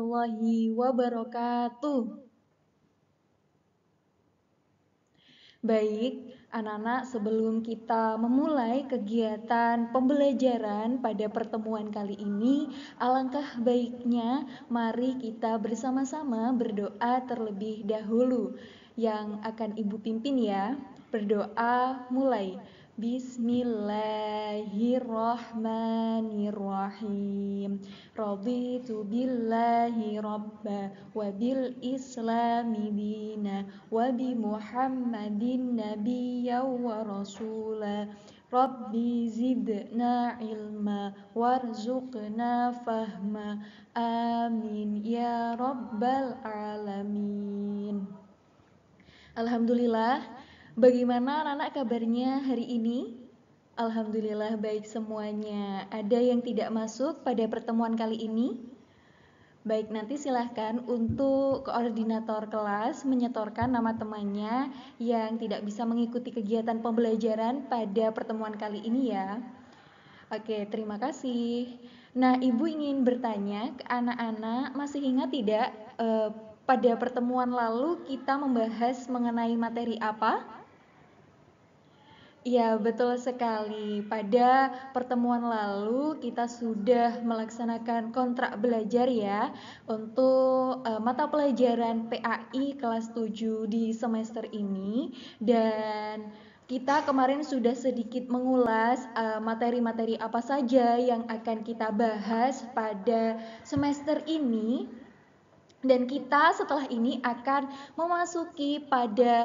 warahmatullahi wabarakatuh. Baik, anak-anak, sebelum kita memulai kegiatan pembelajaran pada pertemuan kali ini, alangkah baiknya mari kita bersama-sama berdoa terlebih dahulu. Yang akan Ibu pimpin ya. Berdoa mulai. Bismillahirrahmanirrahim. Raditu billahi rabba wa bil islami dina wa bi Muhammadin nabiyya wa rasula. Rabbi zidna ilma warzuqna fahma. Amin ya rabbal alamin. Alhamdulillah. Bagaimana anak-anak kabarnya hari ini? Alhamdulillah baik semuanya. Ada yang tidak masuk pada pertemuan kali ini? Baik, nanti silahkan untuk koordinator kelas menyetorkan nama temannya yang tidak bisa mengikuti kegiatan pembelajaran pada pertemuan kali ini ya. Oke, terima kasih. Nah, Ibu ingin bertanya ke anak-anak, masih ingat tidak pada pertemuan lalu kita membahas mengenai materi apa? Ya, betul sekali. Pada pertemuan lalu kita sudah melaksanakan kontrak belajar ya untuk mata pelajaran PAI kelas 7 di semester ini, dan kita kemarin sudah sedikit mengulas materi-materi apa saja yang akan kita bahas pada semester ini. Dan kita setelah ini akan memasuki pada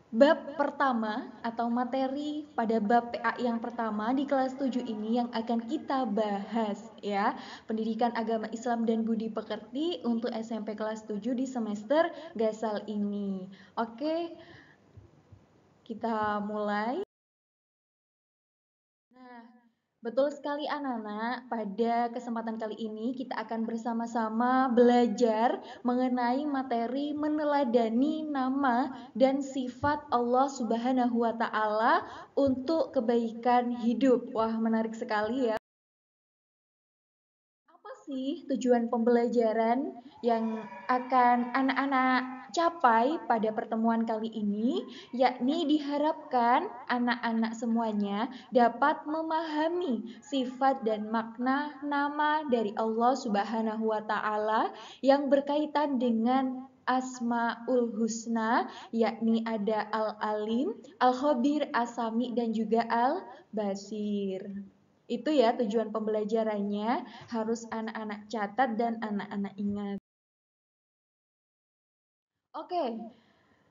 bab pertama atau materi pada bab PA yang pertama di kelas 7 ini yang akan kita bahas ya. Pendidikan Agama Islam dan Budi Pekerti untuk SMP kelas 7 di semester Gasal ini. Oke, kita mulai. Nah, betul sekali anak-anak, pada kesempatan kali ini kita akan bersama-sama belajar mengenai materi meneladani nama dan sifat Allah Subhanahu wa Ta'ala untuk kebaikan hidup. Wah, menarik sekali ya. Apa sih tujuan pembelajaran yang akan anak-anak capai pada pertemuan kali ini? Yakni diharapkan anak-anak semuanya dapat memahami sifat dan makna nama dari Allah Subhanahu wa Ta'ala yang berkaitan dengan Asmaul Husna, yakni ada Al-Alim, Al-Khabir, As-Sami, dan juga Al-Basir. Itu ya tujuan pembelajarannya, harus anak-anak catat dan anak-anak ingat. Oke,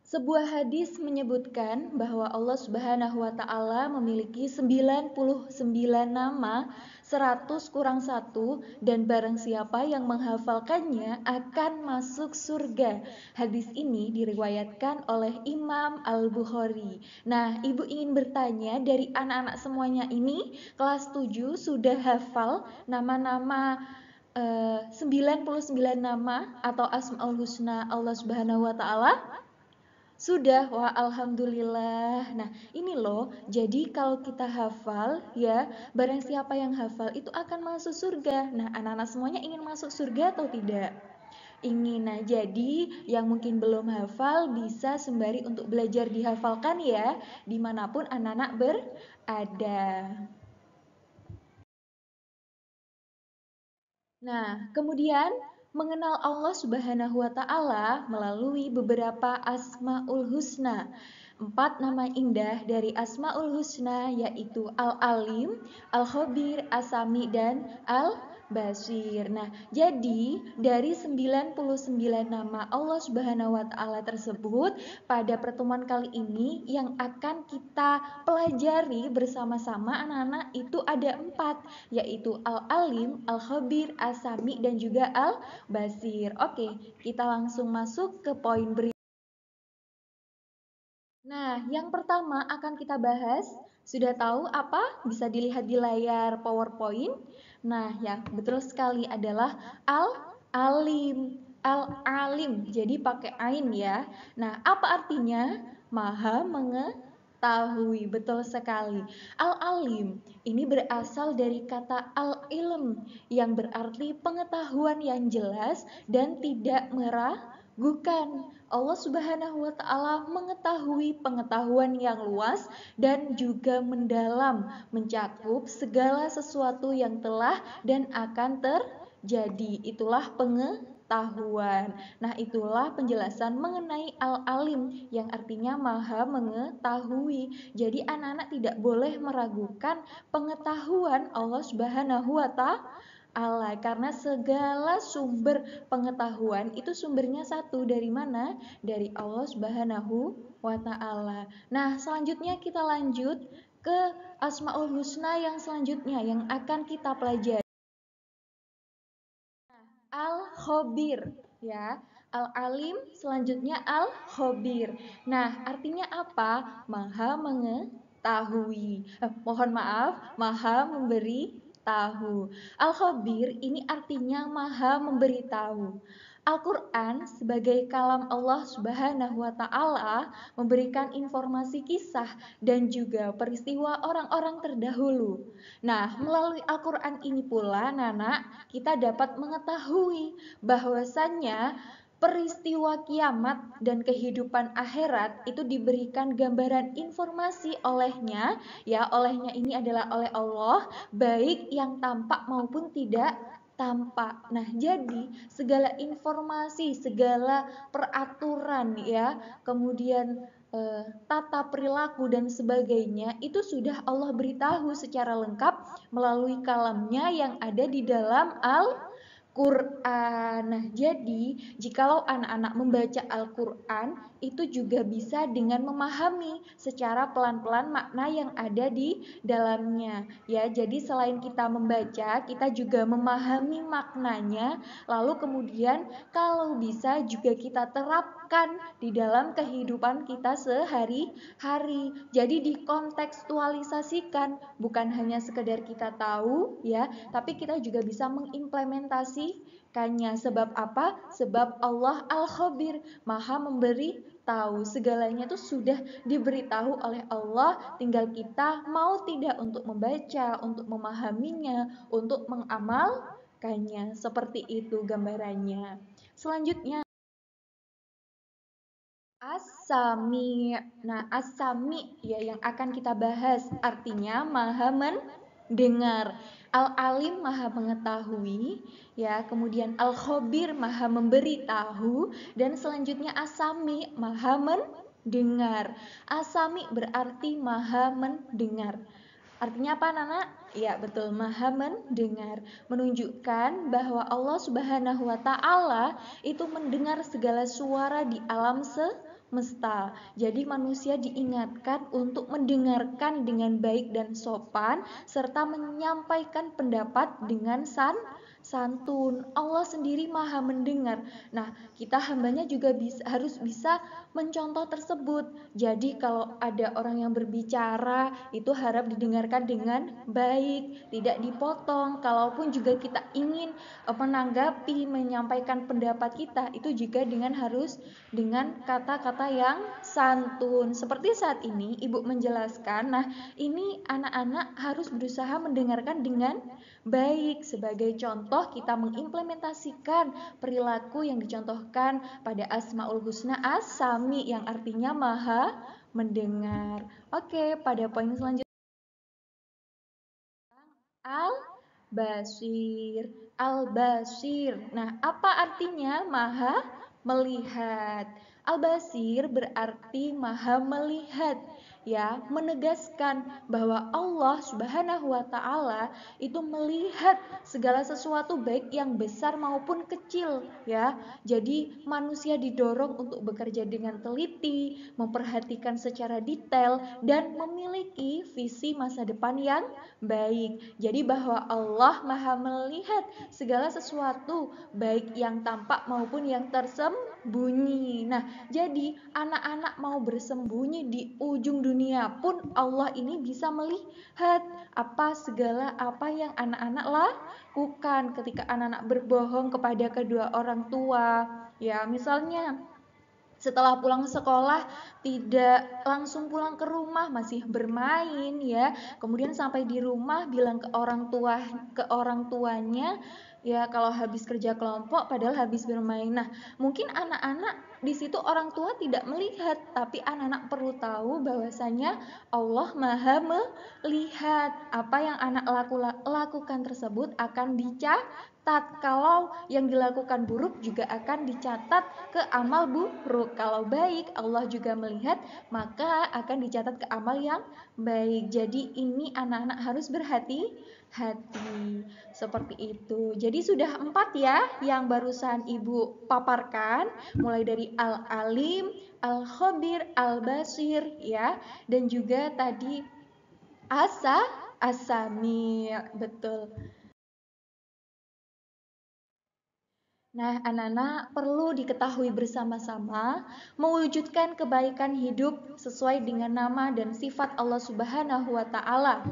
sebuah hadis menyebutkan bahwa Allah Subhanahu wa Ta'ala memiliki 99 nama, 100 kurang 1, dan barang siapa yang menghafalkannya akan masuk surga. Hadis ini diriwayatkan oleh Imam Al-Bukhari. Nah, Ibu ingin bertanya, dari anak-anak semuanya ini kelas 7 sudah hafal nama-nama 99 nama atau Asmaul Husna Allah Subhanahu wa Ta'ala? Sudah, wah alhamdulillah. Nah, ini loh, jadi kalau kita hafal ya, barang siapa yang hafal itu akan masuk surga. Nah, anak-anak semuanya ingin masuk surga atau tidak? Ingin. Nah, jadi yang mungkin belum hafal bisa sembari untuk belajar dihafalkan ya, dimanapun anak-anak berada. Nah, kemudian mengenal Allah Subhanahu wa Ta'ala melalui beberapa Asmaul Husna. 4 nama indah dari Asmaul Husna yaitu Al-Alim, Al-Khabir, As-Sami, dan Al-Basir. Nah, jadi dari 99 nama Allah Subhanahu wa Ta'ala tersebut, pada pertemuan kali ini yang akan kita pelajari bersama-sama anak-anak itu ada 4, yaitu Al-Alim, Al-Khabir, As-Sami, dan juga Al-Basir. Oke, kita langsung masuk ke poin berikutnya. Nah, yang pertama akan kita bahas, sudah tahu apa? Bisa dilihat di layar PowerPoint. Nah, yang betul sekali adalah Al-Alim. Al-Alim, jadi pakai ain ya. Nah, apa artinya? Maha mengetahui. mengetahui. Betul sekali. Al-alim ini berasal dari kata al-ilm yang berarti pengetahuan yang jelas dan tidak meragukan. Allah Subhanahu wa taala mengetahui pengetahuan yang luas dan juga mendalam, mencakup segala sesuatu yang telah dan akan terjadi. Itulah pengetahuan. Nah, itulah penjelasan mengenai al-alim yang artinya maha mengetahui. Jadi anak-anak tidak boleh meragukan pengetahuan Allah Subhanahu wa taala karena segala sumber pengetahuan itu sumbernya satu, dari mana? Dari Allah Subhanahu wa taala. Nah, selanjutnya kita lanjut ke Asmaul Husna yang selanjutnya yang akan kita pelajari. Al-Khobir, ya. Al-Alim selanjutnya Al-Khobir. Nah, artinya apa? Maha mengetahui. Mohon maaf, maha memberi tahu. Al-Khobir ini artinya maha memberitahu. Al-Quran sebagai kalam Allah Subhanahu wa Ta'ala memberikan informasi kisah dan juga peristiwa orang-orang terdahulu. Nah, melalui Al-Quran ini pula, Nana, kita dapat mengetahui bahwasannya peristiwa kiamat dan kehidupan akhirat itu diberikan gambaran informasi olehnya, ya, olehnya ini adalah oleh Allah, baik yang tampak maupun tidak tampak. Nah, jadi segala informasi, segala peraturan, ya, kemudian tata perilaku dan sebagainya itu sudah Allah beritahu secara lengkap melalui kalamnya yang ada di dalam Al-Quran. Nah, jadi jikalau anak-anak membaca Al-Quran itu juga bisa dengan memahami secara pelan-pelan makna yang ada di dalamnya. Ya, jadi selain kita membaca, kita juga memahami maknanya, lalu kemudian kalau bisa juga kita terapkan di dalam kehidupan kita sehari-hari. Jadi dikontekstualisasikan, bukan hanya sekedar kita tahu, ya, tapi kita juga bisa mengimplementasikannya. Sebab apa? Sebab Allah Al-Khabir, Maha memberi tahu. Segalanya itu sudah diberitahu oleh Allah, tinggal kita mau tidak untuk membaca, untuk memahaminya, untuk mengamalkannya. Seperti itu gambarannya. Selanjutnya As-Sami. Nah, As-Sami ya yang akan kita bahas artinya Maha mendengar. Al-Alim Maha mengetahui, ya. Kemudian Al-Khabir Maha memberi tahu dan selanjutnya As-Sami Maha mendengar. As-Sami berarti Maha mendengar. Artinya apa, Nana? Ya, betul, Maha mendengar. Menunjukkan bahwa Allah Subhanahu wa taala itu mendengar segala suara di alam semesta. Jadi manusia diingatkan untuk mendengarkan dengan baik dan sopan serta menyampaikan pendapat dengan santun. Allah sendiri Maha mendengar. Nah, kita hambanya juga harus bisa mencontoh tersebut. Jadi kalau ada orang yang berbicara itu harap didengarkan dengan baik, tidak dipotong. Kalaupun juga kita ingin menanggapi, menyampaikan pendapat kita, itu juga harus dengan kata-kata yang santun. Seperti saat ini Ibu menjelaskan, nah ini anak-anak harus berusaha mendengarkan dengan baik. Sebagai contoh kita mengimplementasikan perilaku yang dicontohkan pada Asmaul Husna As-Sami yang artinya Maha mendengar. Oke, pada poin selanjutnya Al-Basir. Al-Basir. Nah, apa artinya Maha melihat? Al-Basir berarti Maha melihat, ya, menegaskan bahwa Allah Subhanahu wa taala itu melihat segala sesuatu baik yang besar maupun kecil, ya. Jadi manusia didorong untuk bekerja dengan teliti, memperhatikan secara detail dan memiliki visi masa depan yang baik. Jadi bahwa Allah Maha melihat segala sesuatu baik yang tampak maupun yang tersembunyi. Nah, jadi anak-anak mau bersembunyi di ujung dunia pun Allah ini bisa melihat segala apa yang anak-anak lakukan ketika anak-anak berbohong kepada kedua orang tua. Ya, misalnya Setelah pulang sekolah tidak langsung pulang ke rumah, masih bermain ya. Kemudian sampai di rumah bilang ke orang tuanya ya kalau habis kerja kelompok padahal habis bermain. Nah, mungkin anak-anak di situ orang tua tidak melihat, tapi anak-anak perlu tahu bahwasanya Allah Maha melihat apa yang anak lakukan tersebut akan dicatat. Kalau yang dilakukan buruk juga akan dicatat ke amal buruk. Kalau baik Allah juga melihat, maka akan dicatat ke amal yang baik. Jadi ini anak-anak harus berhati-hati seperti itu. Jadi sudah 4 ya yang barusan Ibu paparkan, mulai dari Al-Alim, Al-Khabir, Al-Basir ya, dan juga tadi As-Sami. Betul. Nah, anak-anak perlu diketahui bersama-sama mewujudkan kebaikan hidup sesuai dengan nama dan sifat Allah Subhanahu wa taala.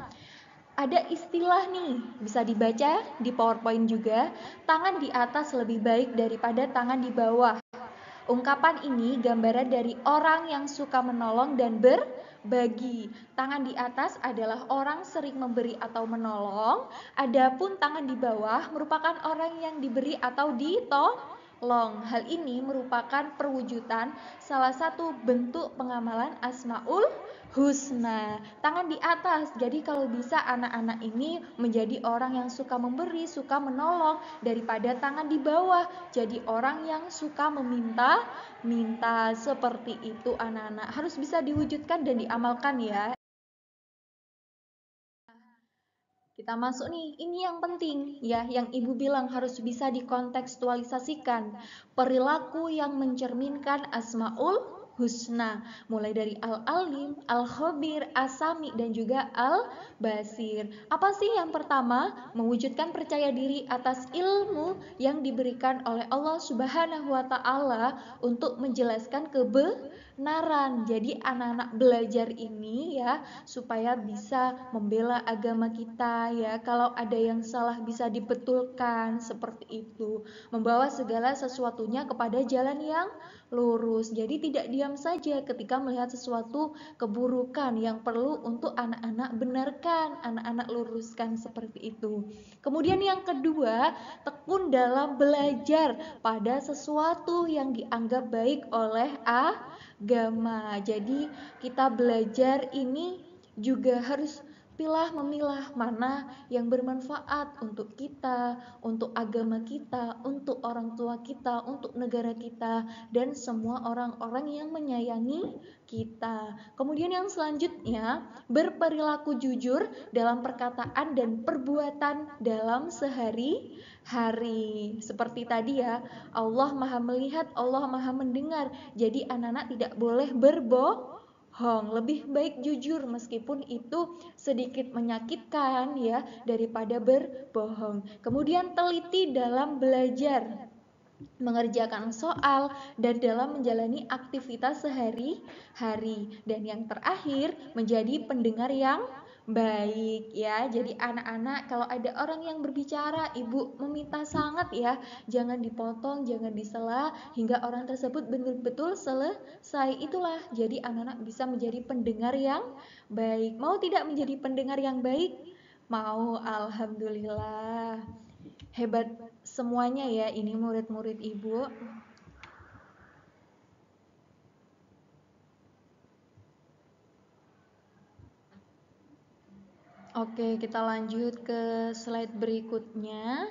Ada istilah nih, bisa dibaca di PowerPoint juga, tangan di atas lebih baik daripada tangan di bawah. Ungkapan ini gambaran dari orang yang suka menolong dan berbagi. Tangan di atas adalah orang sering memberi atau menolong, adapun tangan di bawah merupakan orang yang diberi atau ditolong. Hal ini merupakan perwujudan salah satu bentuk pengamalan Asmaul Husna. Tangan di atas. Jadi kalau bisa anak-anak ini menjadi orang yang suka memberi, suka menolong daripada tangan di bawah. Jadi orang yang suka minta seperti itu anak-anak. Harus bisa diwujudkan dan diamalkan ya. Kita masuk nih, ini yang penting ya, yang Ibu bilang harus bisa dikontekstualisasikan. Perilaku yang mencerminkan Asmaul Husna, mulai dari Al-Alim, Al-Khabir, As-Sami, dan juga Al-Basir. Apa sih yang pertama? Mewujudkan percaya diri atas ilmu yang diberikan oleh Allah Subhanahu wa taala untuk menjelaskan kebenaran. Jadi anak-anak belajar ini ya supaya bisa membela agama kita ya. Kalau ada yang salah bisa dibetulkan seperti itu. Membawa segala sesuatunya kepada jalan yang lurus. Jadi tidak diam saja ketika melihat sesuatu keburukan yang perlu untuk anak-anak benarkan, anak-anak luruskan seperti itu. Kemudian yang kedua, tekun dalam belajar pada sesuatu yang dianggap baik oleh agama. Jadi kita belajar ini juga harus memilah mana yang bermanfaat untuk kita, untuk agama kita, untuk orang tua kita, untuk negara kita, dan semua orang-orang yang menyayangi kita. Kemudian yang selanjutnya, berperilaku jujur dalam perkataan dan perbuatan dalam sehari-hari. Seperti tadi ya, Allah Maha melihat, Allah Maha mendengar. Jadi anak-anak tidak boleh berbohong. Lebih baik jujur meskipun itu sedikit menyakitkan ya daripada berbohong. Kemudian teliti dalam belajar, mengerjakan soal, dan dalam menjalani aktivitas sehari-hari. Dan yang terakhir, menjadi pendengar yang baik ya. Jadi anak-anak kalau ada orang yang berbicara, Ibu meminta sangat ya, jangan dipotong, jangan disela hingga orang tersebut betul-betul selesai. Itulah jadi anak-anak bisa menjadi pendengar yang baik. Mau tidak menjadi pendengar yang baik? Mau, alhamdulillah. Hebat semuanya ya ini murid-murid Ibu. Oke, kita lanjut ke slide berikutnya.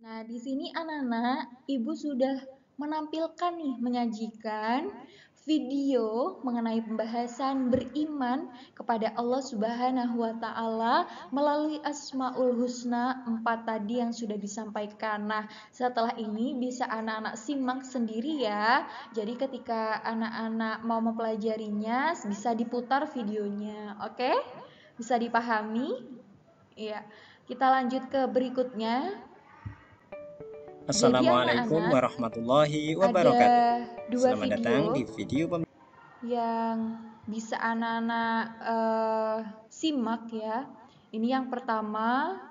Nah, di sini anak-anak, Ibu sudah menampilkan nih, menyajikan video mengenai pembahasan beriman kepada Allah Subhanahu wa taala melalui Asmaul Husna 4 tadi yang sudah disampaikan. Nah, setelah ini bisa anak-anak simak sendiri ya. Jadi ketika anak-anak mau mempelajarinya bisa diputar videonya. Oke? Bisa dipahami? Iya. Kita lanjut ke berikutnya. Jadi Assalamualaikum anak-anak, warahmatullahi ada wabarakatuh. dua Selamat datang video di video yang bisa anak-anak simak ya. Ini yang pertama.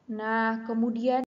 Nah, kemudian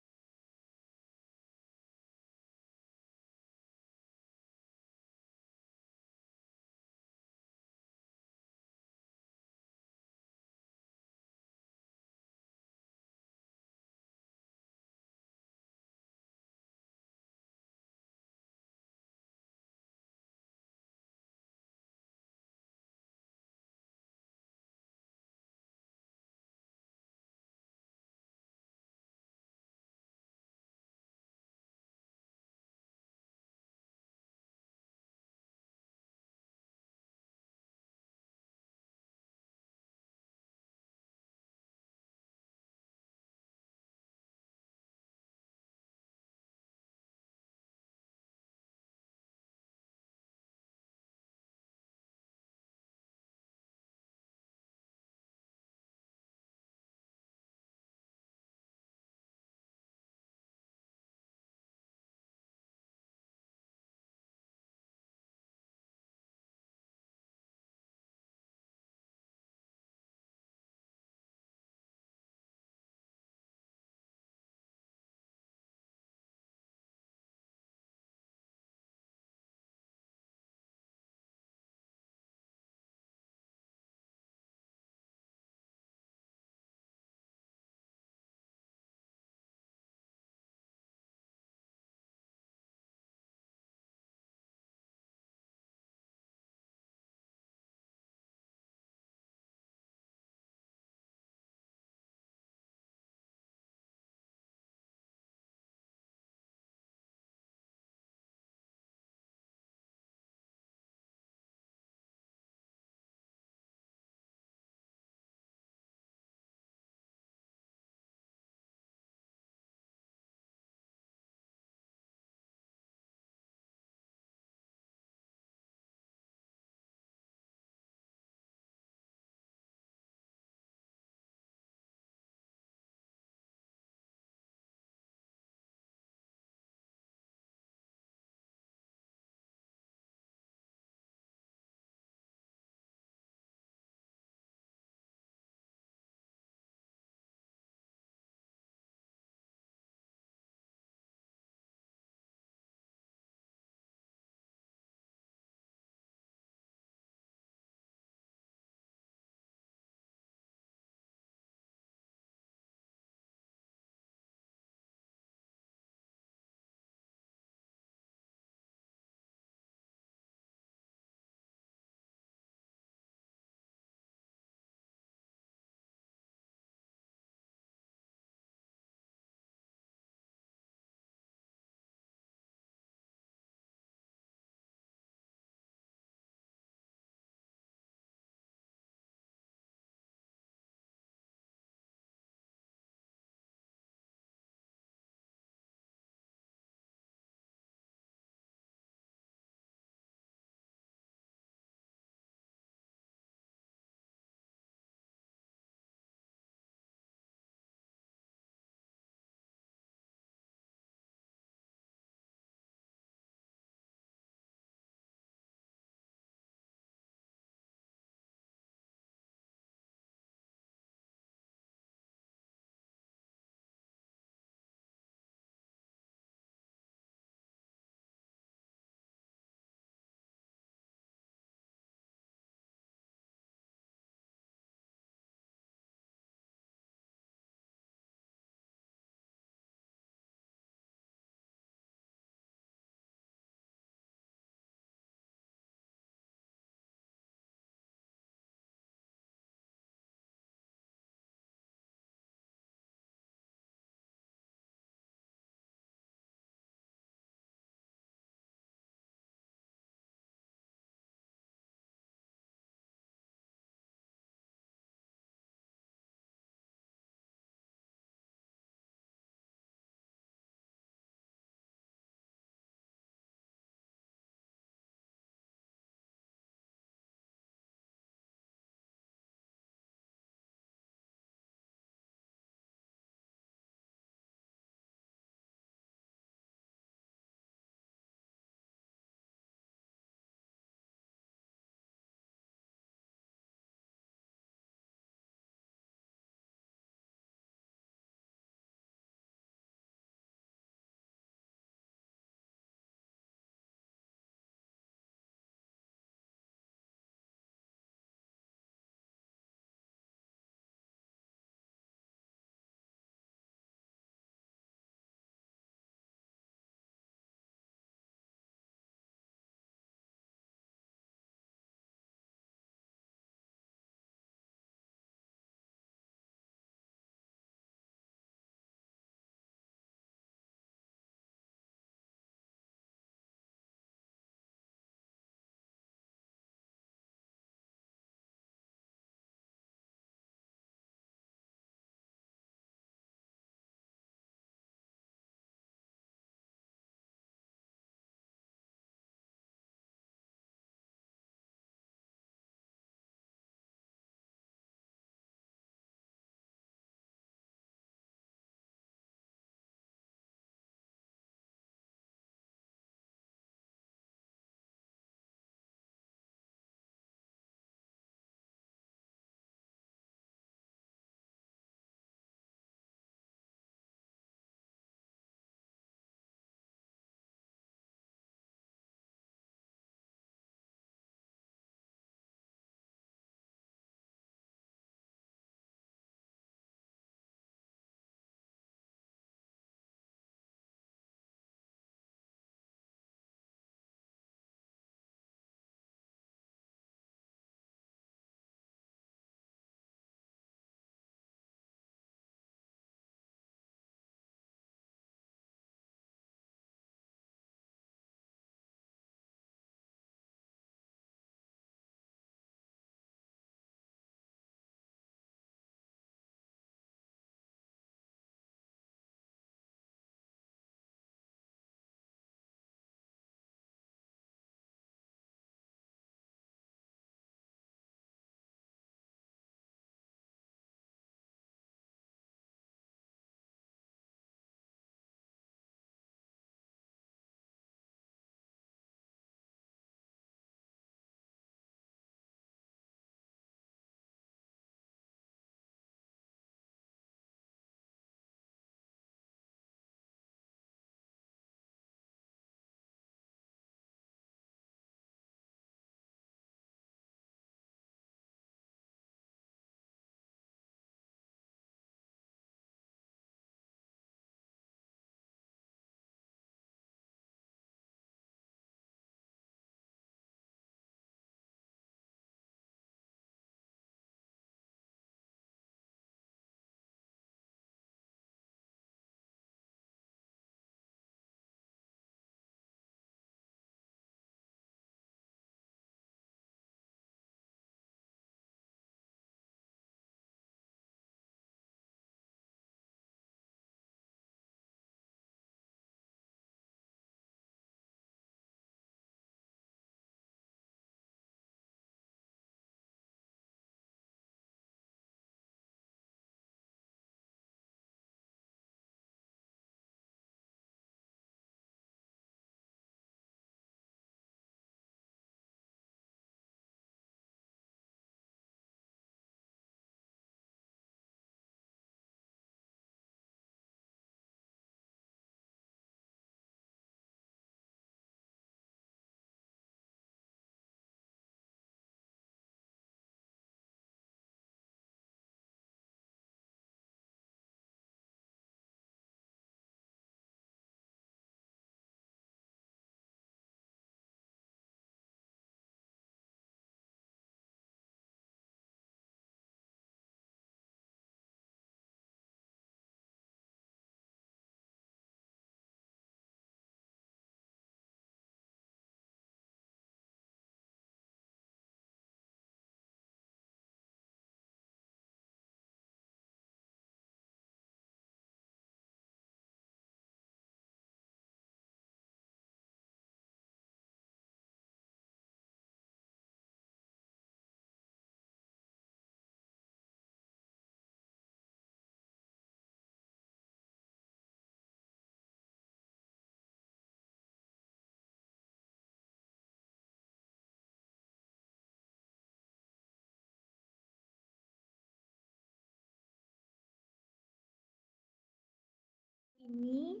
Ini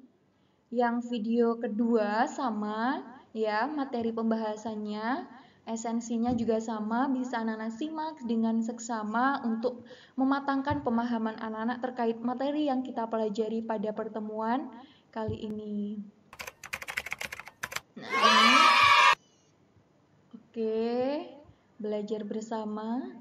yang video kedua sama ya, materi pembahasannya, esensinya juga sama, bisa anak-anak simak dengan seksama untuk mematangkan pemahaman anak-anak terkait materi yang kita pelajari pada pertemuan kali ini. Nah, ini oke, belajar bersama.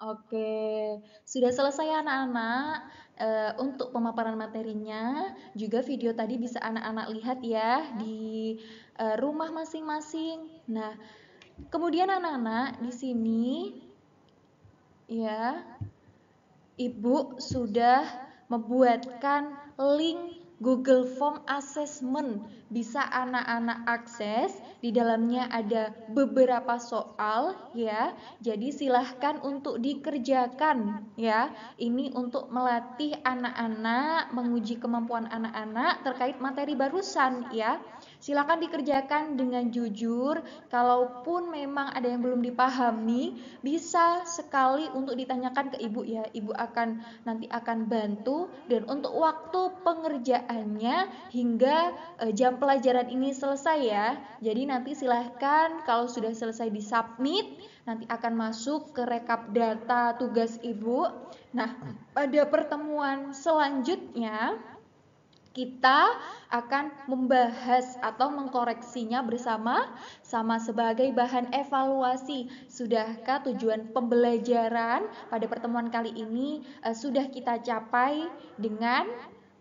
Oke, sudah selesai anak-anak. Untuk pemaparan materinya, juga video tadi bisa anak-anak lihat ya di rumah masing-masing. Nah, kemudian anak-anak di sini ya, Ibu sudah membuatkan link Google Form Assessment. Bisa anak-anak akses, di dalamnya ada beberapa soal ya. Jadi silahkan untuk dikerjakan ya. Ini untuk melatih anak-anak, menguji kemampuan anak-anak terkait materi barusan ya. Silakan dikerjakan dengan jujur. Kalaupun memang ada yang belum dipahami, bisa sekali untuk ditanyakan ke ibu ya. Ibu nanti akan bantu, dan untuk waktu pengerjaannya hingga jam pelajaran ini selesai ya. Jadi nanti silahkan kalau sudah selesai disubmit, nanti akan masuk ke rekap data tugas ibu. Nah, pada pertemuan selanjutnya kita akan membahas atau mengkoreksinya bersama sama sebagai bahan evaluasi. Sudahkah tujuan pembelajaran pada pertemuan kali ini sudah kita capai dengan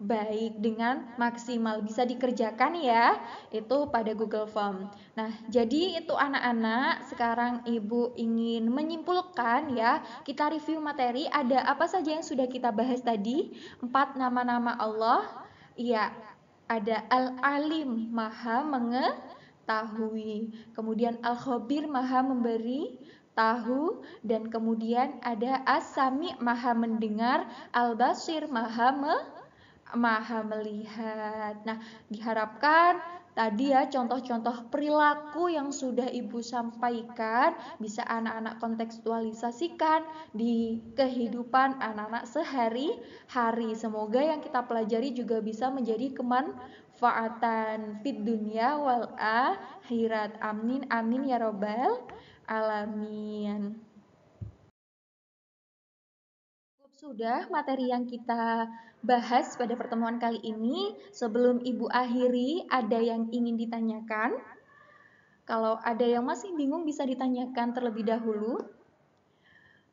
baik, dengan maksimal? Bisa dikerjakan ya, itu pada Google Form. Nah, jadi itu anak-anak, sekarang Ibu ingin menyimpulkan ya, kita review materi, ada apa saja yang sudah kita bahas tadi? 4 nama-nama Allah. Iya, ada Al-Alim, Maha mengetahui. Kemudian Al-Khabir, Maha memberi tahu, dan kemudian ada As-Sami, Maha mendengar, Al-Basir, Maha melihat. Nah, diharapkan tadi ya contoh-contoh perilaku yang sudah Ibu sampaikan bisa anak-anak kontekstualisasikan di kehidupan anak-anak sehari-hari. Semoga yang kita pelajari juga bisa menjadi kemanfaatan fid dunya wal akhirat. Amin amin ya robbal alamin. Sudah materi yang kita bahas pada pertemuan kali ini. Sebelum Ibu akhiri, ada yang ingin ditanyakan? Kalau ada yang masih bingung bisa ditanyakan terlebih dahulu.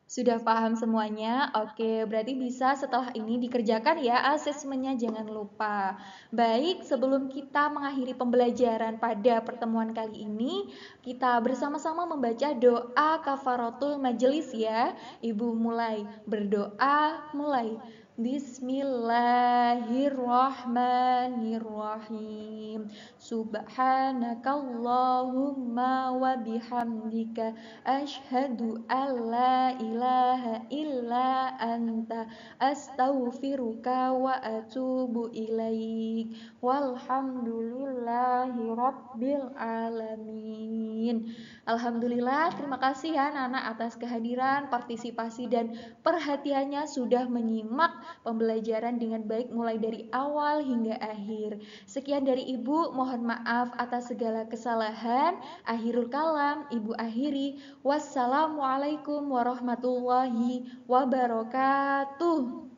Sudah paham semuanya? Oke, berarti bisa setelah ini dikerjakan ya asesmennya, jangan lupa. Baik, sebelum kita mengakhiri pembelajaran pada pertemuan kali ini, kita bersama-sama membaca doa kafaratul majelis ya. Ibu mulai berdoa, mulai. Bismillahirrahmanirrahim. Subhanakallahumma wa bihamdika asyhadu alla ilaha illa anta astaghfiruka wa atubu ilaik. Walhamdulillahi rabbil alamin. Alhamdulillah, terima kasih ya anak-anak atas kehadiran, partisipasi, dan perhatiannya sudah menyimak pembelajaran dengan baik mulai dari awal hingga akhir. Sekian dari Ibu, mohon maaf atas segala kesalahan. Akhirul kalam, Ibu akhiri. Wassalamualaikum warahmatullahi wabarakatuh.